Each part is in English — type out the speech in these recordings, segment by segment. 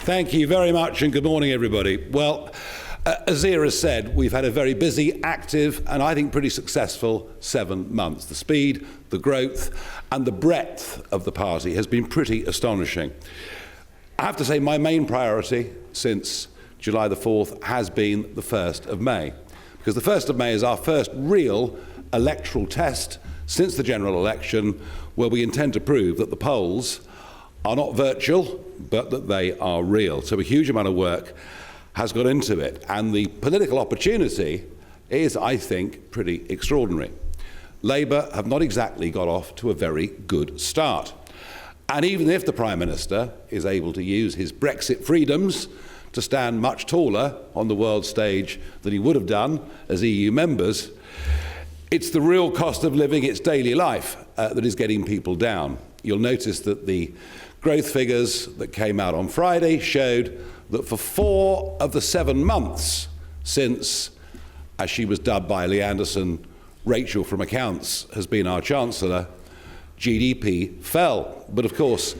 Thank you very much, and good morning, everybody. Well, as Zira said, we've had a very busy, active, and I think pretty successful 7 months. The speed, the growth, and the breadth of the party has been pretty astonishing. I have to say my main priority since July the 4th has been the 1st of May, because the 1st of May is our first real electoral test since the general election, where we intend to prove that the polls are not virtual, but that they are real. So a huge amount of work has gone into it, and the political opportunity is, I think, pretty extraordinary. Labour have not exactly got off to a very good start. And even if the Prime Minister is able to use his Brexit freedoms to stand much taller on the world stage than he would have done as EU members, it's the real cost of living, it's daily life, that is getting people down. You'll notice that the growth figures that came out on Friday showed that for 4 of the 7 months since, as she was dubbed by Lee Anderson, Rachel from Accounts has been our Chancellor, GDP fell. But of course,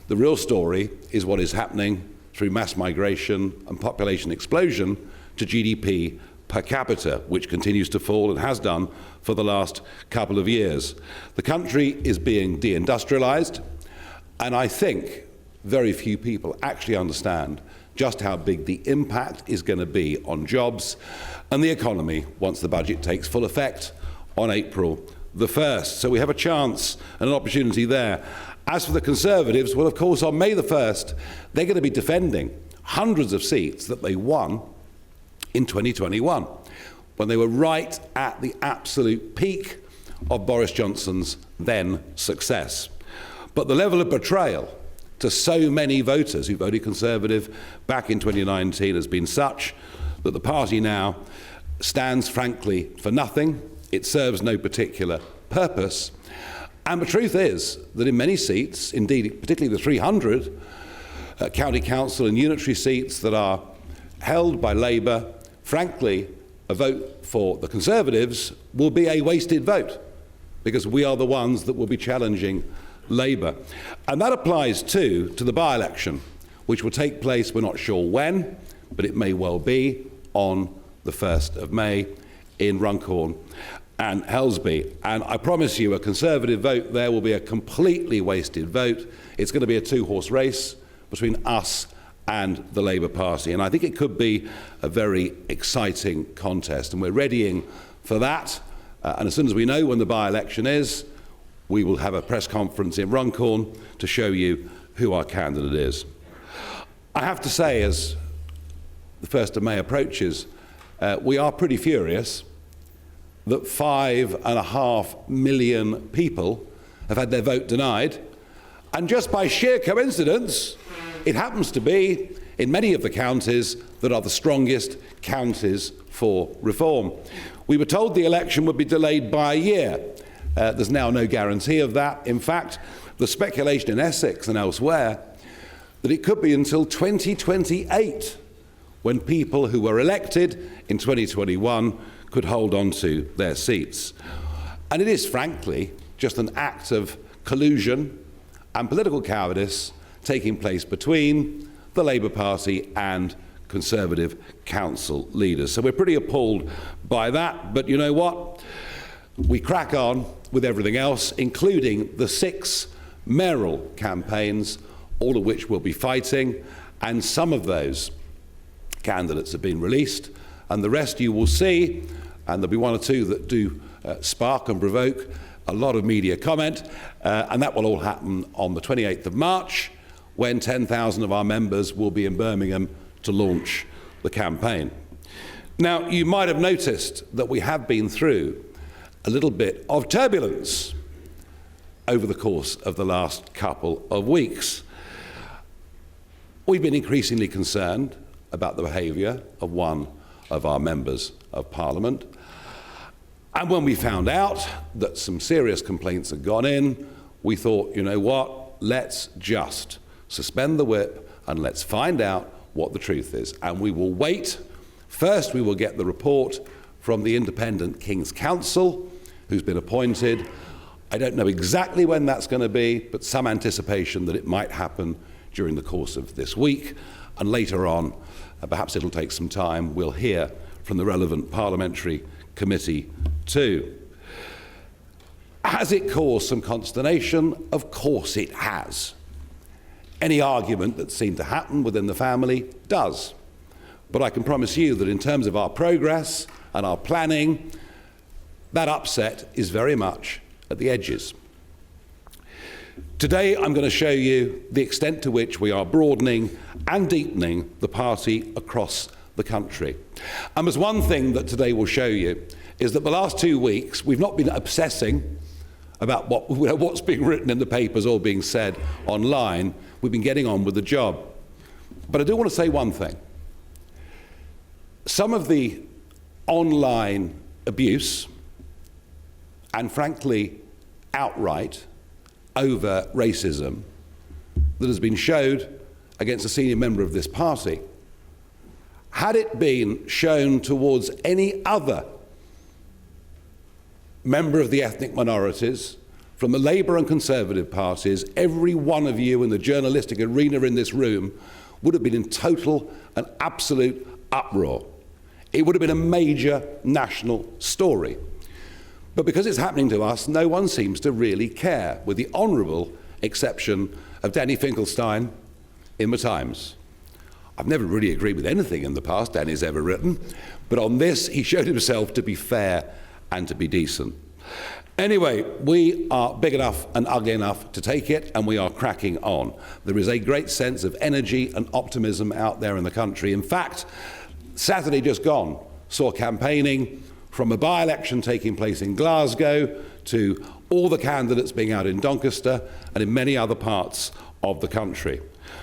the real story is what is happening through mass migration and population explosion to GDP per capita, which continues to fall and has done for the last couple of years. The country is being deindustrialized, and I think very few people actually understand just how big the impact is going to be on jobs and the economy once the budget takes full effect on April the 1st. So we have a chance and an opportunity there. As for the Conservatives, well, of course, on May the 1st, they're going to be defending hundreds of seats that they won in 2021, when they were right at the absolute peak of Boris Johnson's then success. But the level of betrayal to so many voters who voted Conservative back in 2019 has been such that the party now stands, frankly, for nothing. It serves no particular purpose. And the truth is that in many seats, indeed, particularly the 300 county council and unitary seats that are held by Labour, frankly, a vote for the Conservatives will be a wasted vote, because we are the ones that will be challenging Labour. And that applies too to the by-election, which will take place, we're not sure when, but it may well be on the 1st of May in Runcorn and Helsby. And I promise you a Conservative vote there will be a completely wasted vote. It's going to be a 2-horse race between us and the Labour Party. And I think it could be a very exciting contest. And we're readying for that. And as soon as we know when the by-election is, we will have a press conference in Runcorn to show you who our candidate is. I have to say, as the 1st of May approaches, we are pretty furious that 5.5 million people have had their vote denied. And just by sheer coincidence, it happens to be in many of the counties that are the strongest counties for reform. We were told the election would be delayed by a year. There's now no guarantee of that. In fact, the speculation in Essex and elsewhere that it could be until 2028 when people who were elected in 2021 could hold on to their seats. And it is, frankly, just an act of collusion and political cowardice taking place between the Labour Party and Conservative council leaders. So we're pretty appalled by that. But you know what? We crack on with everything else, including the 6 mayoral campaigns, all of which we'll be fighting, and some of those candidates have been released, and the rest you will see, and there'll be 1 or 2 that do spark and provoke a lot of media comment, and that will all happen on the 28th of March, when 10,000 of our members will be in Birmingham to launch the campaign. Now, you might have noticed that we have been through a little bit of turbulence over the course of the last couple of weeks. We've been increasingly concerned about the behaviour of one of our members of Parliament. And when we found out that some serious complaints had gone in, we thought, you know what, let's just suspend the whip and let's find out what the truth is. And we will wait. First, we will get the report from the independent King's Counsel, who's been appointed. I don't know exactly when that's going to be, but some anticipation that it might happen during the course of this week. and later on, perhaps it'll take some time, we'll hear from the relevant parliamentary committee too. Has it caused some consternation? Of course it has. Any argument that seemed to happen within the family does. But I can promise you that in terms of our progress and our planning, that upset is very much at the edges. Today I'm going to show you the extent to which we are broadening and deepening the party across the country. And there's one thing that today will show you is that the last 2 weeks we've not been obsessing about what's being written in the papers or being said online. We've been getting on with the job. But I do want to say one thing. Some of the online abuse and frankly outright over racism that has been showed against a senior member of this party, had it been shown towards any other member of the ethnic minorities from the Labour and Conservative parties, every one of you in the journalistic arena in this room would have been in total and absolute uproar. It would have been a major national story. But because it's happening to us, no one seems to really care, with the honourable exception of Danny Finkelstein in the Times. I've never really agreed with anything in the past Danny's ever written, but on this he showed himself to be fair and to be decent. Anyway, we are big enough and ugly enough to take it, and we are cracking on. There is a great sense of energy and optimism out there in the country. In fact, Saturday just gone saw campaigning from a by-election taking place in Glasgow to all the candidates being out in Doncaster and in many other parts of the country.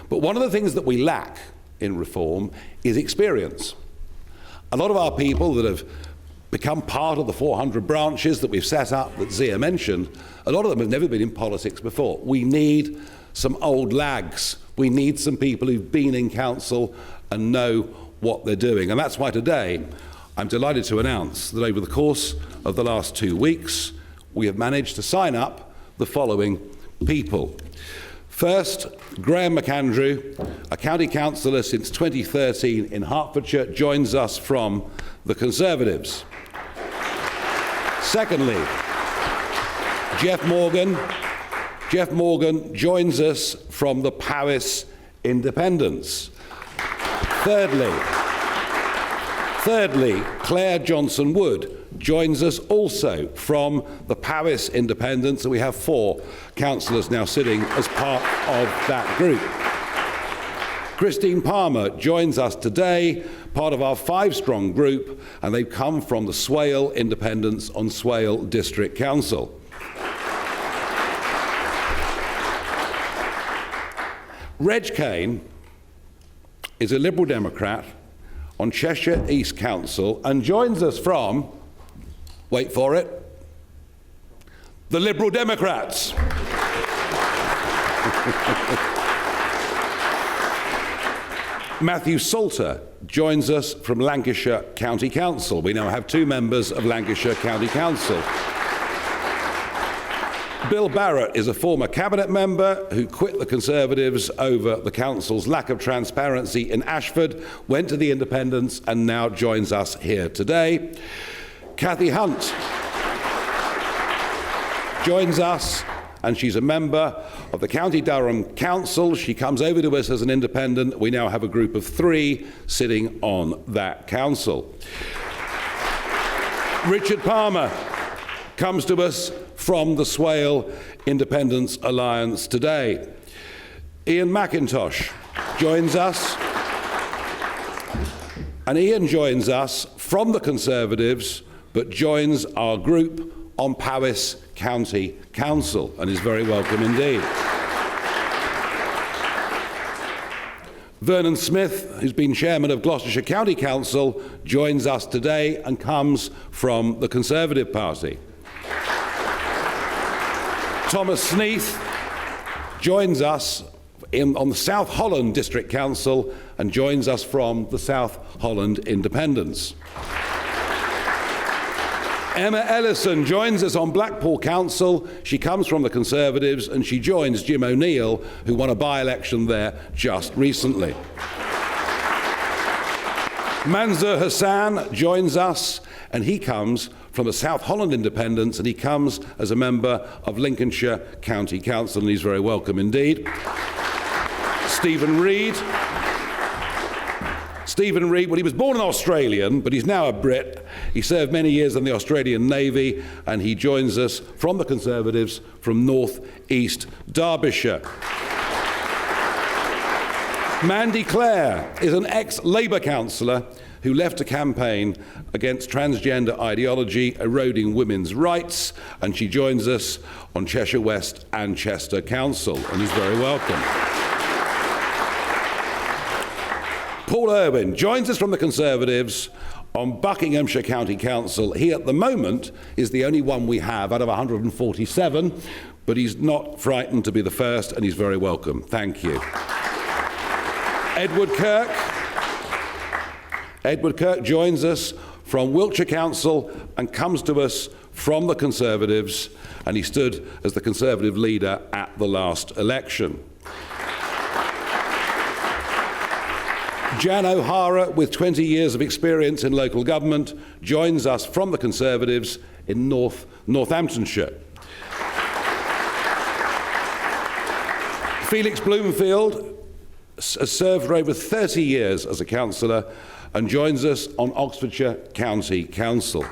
But one of the things that we lack in reform is experience. A lot of our people that have become part of the 400 branches that we've set up that Zia mentioned, a lot of them have never been in politics before. We need some old lags. We need some people who've been in council and know what they're doing. And that's why today I'm delighted to announce that over the course of the last 2 weeks, we have managed to sign up the following people. First, Graham McAndrew, a county councillor since 2013 in Hertfordshire, joins us from the Conservatives. Secondly, Jeff Morgan. Jeff Morgan joins us from the Powys Independents. Thirdly, Claire Johnson-Wood joins us also from the Powys Independents, and we have 4 councillors now sitting as part of that group. Christine Palmer joins us today, part of our 5-strong group, and they've come from the Swale Independents on Swale District Council. Reg Kane is a Liberal Democrat on Cheshire East Council and joins us from, wait for it, the Liberal Democrats. Matthew Salter joins us from Lancashire County Council. We now have 2 members of Lancashire County Council. Bill Barrett is a former cabinet member who quit the Conservatives over the council's lack of transparency in Ashford, went to the Independents and now joins us here today. Cathy Hunt joins us, and she's a member of the County Durham Council. She comes over to us as an independent. We now have a group of 3 sitting on that council. Richard Palmer comes to us from the Swale Independents Alliance today. Ian McIntosh joins us, and Ian joins us from the Conservatives, but joins our group on Powys County Council and is very welcome indeed. Vernon Smith, who's been chairman of Gloucestershire County Council, joins us today and comes from the Conservative Party. Thomas Sneath joins us on the South Holland District Council and joins us from the South Holland Independents. Emma Ellison joins us on Blackpool Council. She comes from the Conservatives and she joins Jim O'Neill, who won a by-election there just recently. Mansour Hassan joins us, and he comes from the South Holland Independents, and he comes as a member of Lincolnshire County Council, and he's very welcome indeed. Stephen Reid. Stephen Reid, well, he was born an Australian, but he's now a Brit. He served many years in the Australian Navy, and he joins us from the Conservatives from North East Derbyshire. Mandy Clare is an ex-Labour councillor who left to campaign against transgender ideology eroding women's rights, and she joins us on Cheshire West and Chester Council, and he's very welcome. Paul Irwin joins us from the Conservatives on Buckinghamshire County Council. He, at the moment, is the only one we have out of 147, but he's not frightened to be the first, and he's very welcome. Thank you. Edward Kirk. Edward Kirk joins us from Wiltshire Council and comes to us from the Conservatives, and he stood as the Conservative leader at the last election. Jan O'Hara, with 20 years of experience in local government, joins us from the Conservatives in Northamptonshire. Felix Bloomfield has served for over 30 years as a councillor and joins us on Oxfordshire County Council.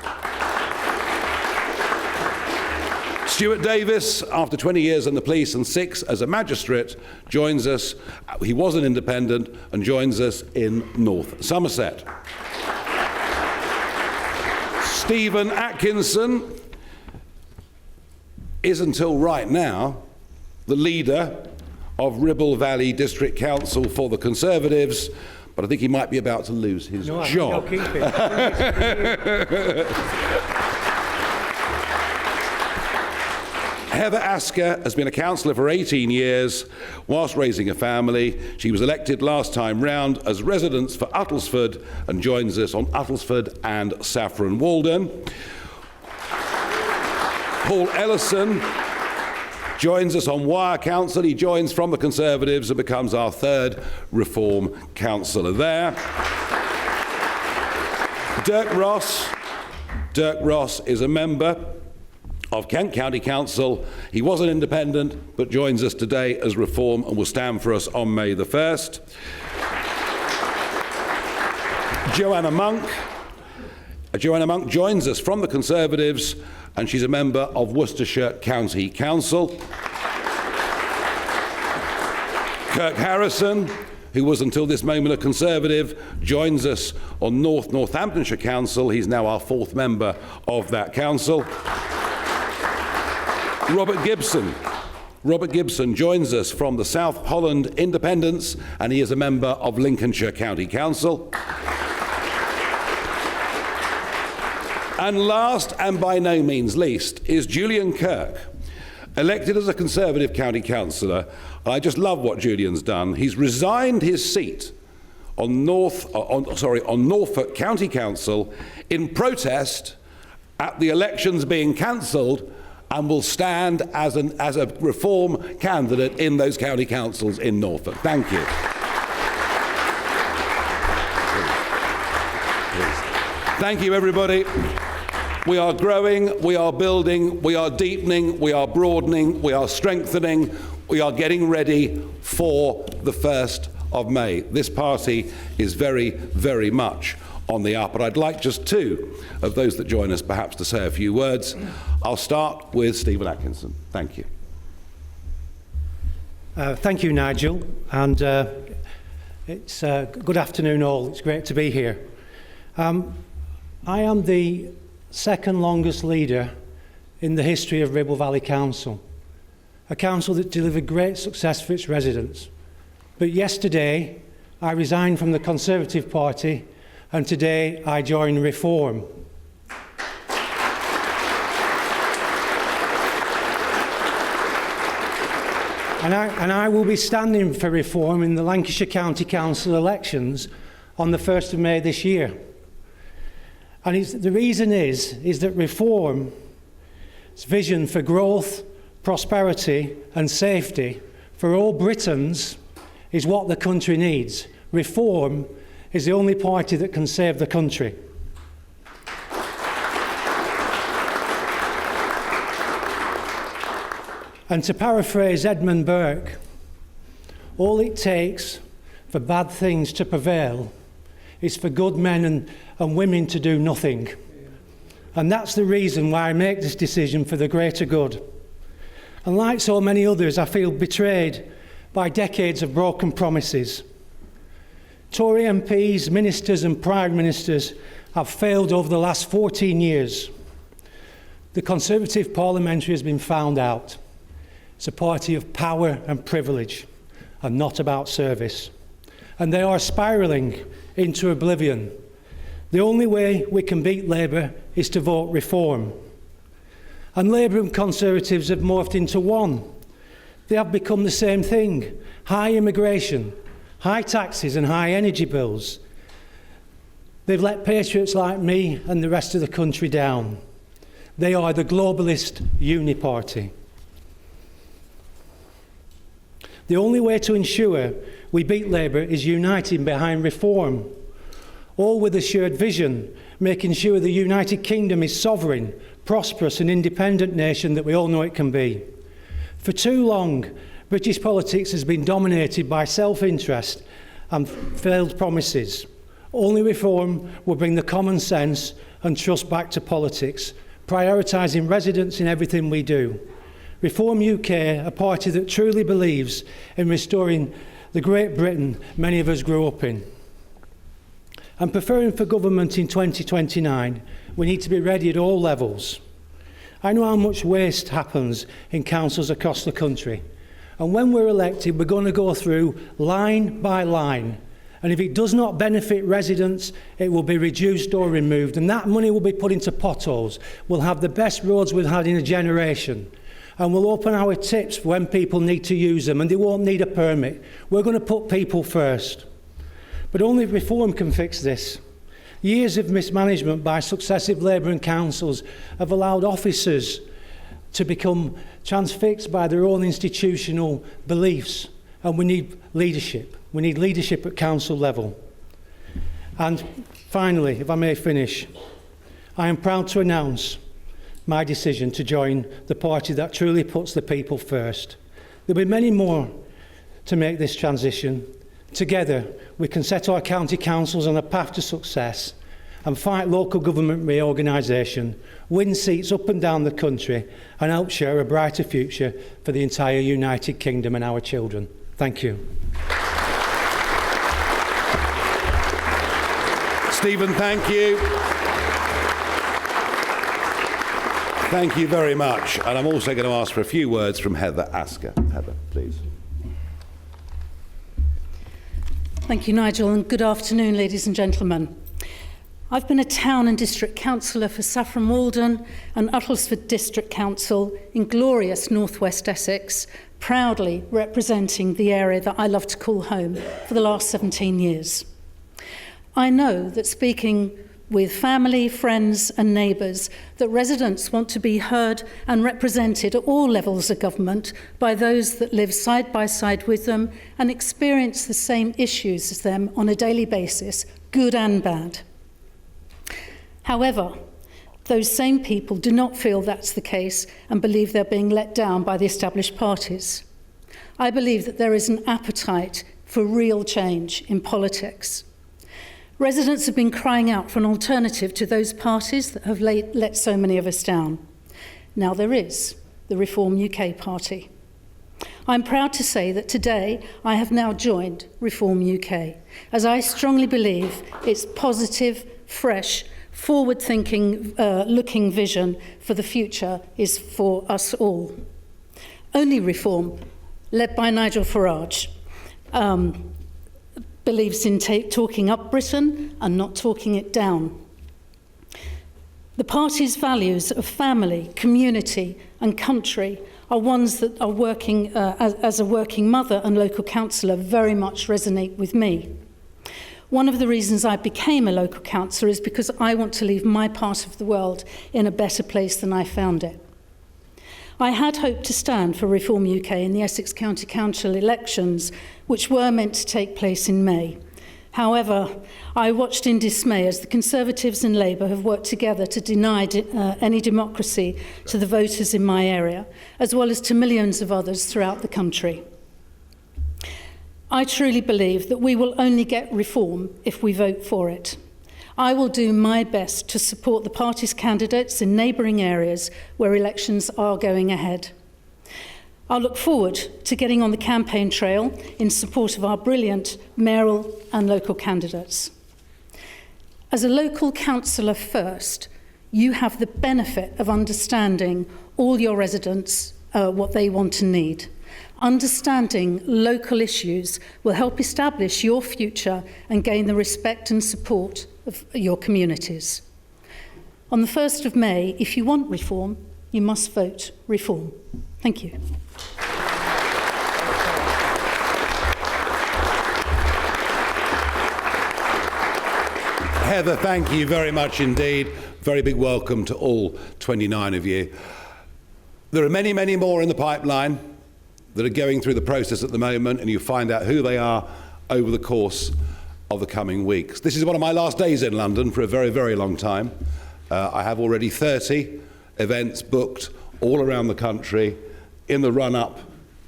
Stuart Davis, after 20 years in the police and 6 as a magistrate, joins us. He was an independent and joins us in North Somerset. Stephen Atkinson is, until right now, the leader of Ribble Valley District Council for the Conservatives, but I think he might be about to lose his job. I'll keep it. Heather Asker has been a councillor for 18 years whilst raising a family. She was elected last time round as residents for Uttlesford and joins us on Uttlesford and Saffron Walden. Paul Ellison joins us on Wyre Council. He joins from the Conservatives and becomes our 3rd Reform councillor there. Dirk Ross. Dirk Ross is a member of Kent County Council. He was an independent, but joins us today as Reform and will stand for us on May the 1st. Joanna Monk. Joanna Monk joins us from the Conservatives, and she's a member of Worcestershire County Council. Kirk Harrison, who was until this moment a Conservative, joins us on Northamptonshire Council. He's now our 4th member of that council. Robert Gibson. Robert Gibson joins us from the South Holland Independents, and he is a member of Lincolnshire County Council. And last, and by no means least, is Julian Kirk, elected as a Conservative county councillor. I just love what Julian's done. He's resigned his seat on Norfolk County Council in protest at the elections being cancelled, and will stand as a Reform candidate in those county councils in Norfolk. Thank you. Thank you, everybody. We are growing, we are building, we are deepening, we are broadening, we are strengthening, we are getting ready for the 1st of May. This party is very, very much on the up, and I'd like just 2 of those that join us perhaps to say a few words. I'll start with Stephen Atkinson. Thank you. Thank you, Nigel, and it's good afternoon all. It's great to be here. I am the 2nd longest leader in the history of Ribble Valley Council, a council that delivered great success for its residents. But yesterday I resigned from the Conservative Party, and today I join Reform. And I will be standing for Reform in the Lancashire County Council elections on the 1st of May this year. And the reason is that Reform's vision for growth, prosperity and safety for all Britons is what the country needs. Reform is the only party that can save the country. And to paraphrase Edmund Burke, all it takes for bad things to prevail is for good men and women to do nothing. And that's the reason why I make this decision for the greater good. And like so many others, I feel betrayed by decades of broken promises. Tory MPs, ministers and prime ministers have failed over the last 14 years. The Conservative parliamentary has been found out. It's a party of power and privilege and not about service. And they are spiralling into oblivion. The only way we can beat Labour is to vote reform. And Labour and Conservatives have morphed into one. They have become the same thing: high immigration, high taxes and high energy bills. They've let patriots like me and the rest of the country down. They are the globalist uni-party. The only way to ensure we beat Labour is uniting behind reform, all with a shared vision, making sure the United Kingdom is sovereign, prosperous and independent nation that we all know it can be. For too long, British politics has been dominated by self-interest and failed promises. Only reform will bring the common sense and trust back to politics, prioritising residents in everything we do. Reform UK, a party that truly believes in restoring the Great Britain many of us grew up in. And preferring for government in 2029, we need to be ready at all levels. I know how much waste happens in councils across the country. And when we're elected, we're going to go through line by line. And if it does not benefit residents, it will be reduced or removed. And that money will be put into potholes. We'll have the best roads we've had in a generation. And we'll open our tips for when people need to use them, and they won't need a permit. We're going to put people first. But only reform can fix this. Years of mismanagement by successive Labour and councils have allowed officers to become transfixed by their own institutional beliefs. And we need leadership. We need leadership at council level. And finally, if I may finish, I am proud to announce my decision to join the party that truly puts the people first. There'll be many more to make this transition. Together, we can set our county councils on a path to success and fight local government reorganisation, win seats up and down the country, and help share a brighter future for the entire United Kingdom and our children. Thank you. Stephen, thank you. Thank you very much. And I'm also going to ask for a few words from Heather Asker. Heather, please. Thank you, Nigel, and good afternoon, ladies and gentlemen. I've been a town and district councillor for Saffron Walden and Uttlesford District Council in glorious northwest Essex, proudly representing the area that I love to call home for the last 17 years. I know that speaking with family, friends and neighbours, that residents want to be heard and represented at all levels of government by those that live side by side with them and experience the same issues as them on a daily basis, good and bad. However, those same people do not feel that's the case and believe they're being let down by the established parties. I believe that there is an appetite for real change in politics. Residents have been crying out for an alternative to those parties that have let so many of us down. Now there is, the Reform UK party. I'm proud to say that today I have now joined Reform UK, as I strongly believe its positive, fresh, forward-thinking, looking vision for the future is for us all. Only Reform, led by Nigel Farage, believes in talking up Britain and not talking it down. The party's values of family, community and country are ones that are working as a working mother and local councillor very much resonate with me. One of the reasons I became a local councillor is because I want to leave my part of the world in a better place than I found it. I had hoped to stand for Reform UK in the Essex County Council elections, which were meant to take place in May. However, I watched in dismay as the Conservatives and Labour have worked together to deny any democracy to the voters in my area, as well as to millions of others throughout the country. I truly believe that we will only get reform if we vote for it. I will do my best to support the party's candidates in neighbouring areas where elections are going ahead. I look forward to getting on the campaign trail in support of our brilliant mayoral and local candidates. As a local councillor first, you have the benefit of understanding all your residents, what they want and need. Understanding local issues will help establish your future and gain the respect and support of your communities. On the 1st of May, if you want reform, you must vote reform. Thank you. Heather, thank you very much indeed. Very big welcome to all 29 of you. There are many, many more in the pipeline that are going through the process at the moment, and you find out who they are over the course of the coming weeks. This is one of my last days in London for a very, very long time. I have already 30 events booked all around the country in the run-up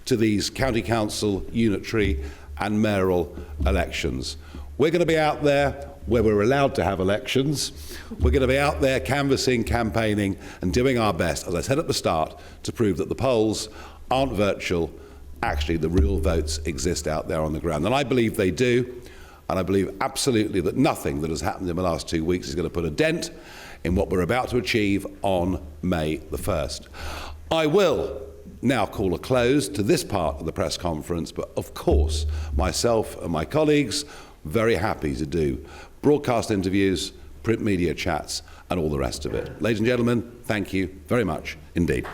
to these county council, unitary and mayoral elections. We're going to be out there where we're allowed to have elections. We're going to be out there canvassing, campaigning and doing our best, as I said at the start, to prove that the polls aren't virtual. Actually, the real votes exist out there on the ground. And I believe they do. And I believe absolutely that nothing that has happened in the last 2 weeks is going to put a dent in what we're about to achieve on May the 1st. I will now call a close to this part of the press conference, but of course, myself and my colleagues very happy to do broadcast interviews, print media chats, and all the rest of it. Ladies and gentlemen, thank you very much indeed.